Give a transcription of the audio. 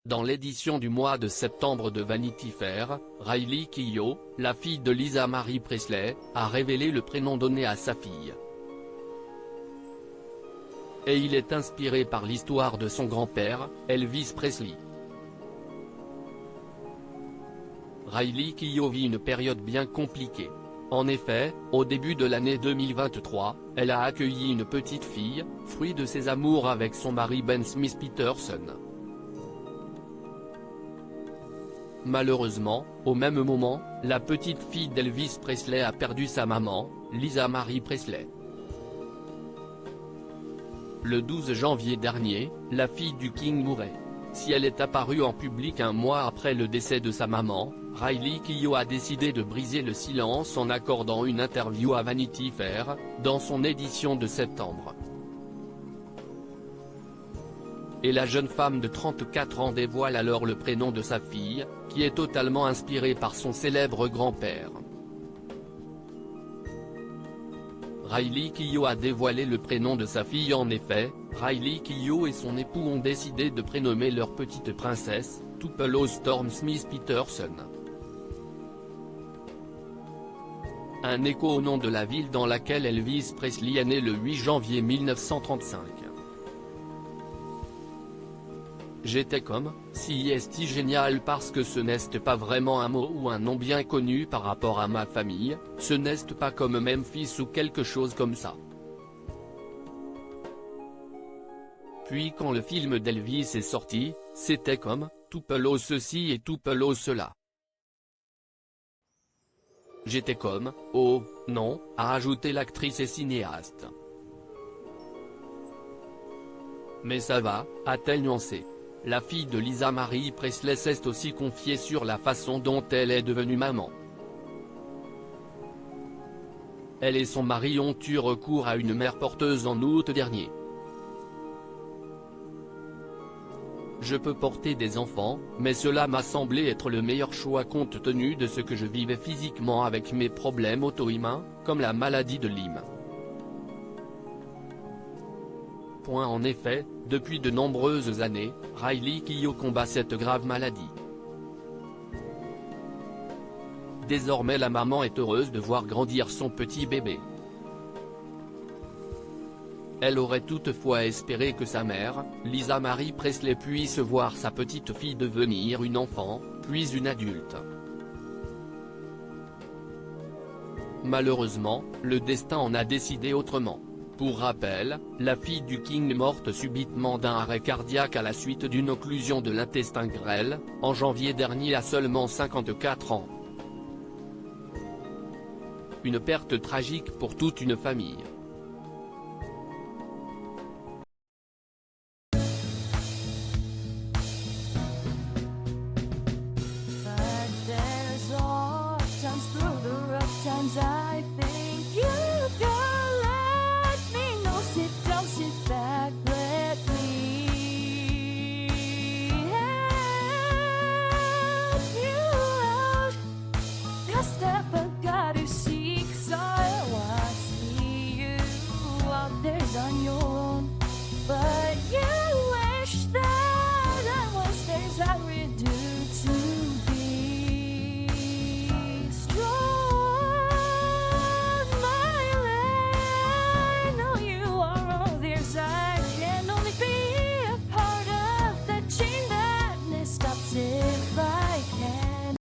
Dans l'édition du mois de septembre de Vanity Fair, Riley Keough, la fille de Lisa Marie Presley, a révélé le prénom donné à sa fille. Et il est inspiré par l'histoire de son grand-père, Elvis Presley. Riley Keough vit une période bien compliquée. En effet, au début de l'année 2023, elle a accueilli une petite fille, fruit de ses amours avec son mari Ben Smith Peterson. Malheureusement, au même moment, la petite fille d'Elvis Presley a perdu sa maman, Lisa Marie Presley. Le 12 janvier dernier, la fille du King mourait. Si elle est apparue en public un mois après le décès de sa maman, Riley Keough a décidé de briser le silence en accordant une interview à Vanity Fair, dans son édition de septembre. Et la jeune femme de 34 ans dévoile alors le prénom de sa fille, qui est totalement inspiré par son célèbre grand-père. Riley Keough a dévoilé le prénom de sa fille. En effet, Riley Keough et son époux ont décidé de prénommer leur petite princesse, Tupelo Storm Smith Peterson. Un écho au nom de la ville dans laquelle Elvis Presley est né le 8 janvier 1935. J'étais comme, si est génial parce que ce n'est pas vraiment un mot ou un nom bien connu par rapport à ma famille, ce n'est pas comme Memphis ou quelque chose comme ça. Puis quand le film d'Elvis est sorti, c'était comme, Tupelo ceci et Tupelo cela. J'étais comme, oh, non, a ajouté l'actrice et cinéaste. Mais ça va, a-t-elle nuancé. La fille de Lisa Marie Presley s'est aussi confiée sur la façon dont elle est devenue maman. Elle et son mari ont eu recours à une mère porteuse en août dernier. Je peux porter des enfants, mais cela m'a semblé être le meilleur choix compte tenu de ce que je vivais physiquement avec mes problèmes auto-immuns, comme la maladie de Lyme. En effet, depuis de nombreuses années, Riley Keough combat cette grave maladie. Désormais la maman est heureuse de voir grandir son petit bébé. Elle aurait toutefois espéré que sa mère, Lisa Marie Presley puisse voir sa petite fille devenir une enfant, puis une adulte. Malheureusement, le destin en a décidé autrement. Pour rappel, la fille du King est morte subitement d'un arrêt cardiaque à la suite d'une occlusion de l'intestin grêle, en janvier dernier à seulement 54 ans. Une perte tragique pour toute une famille. I think you got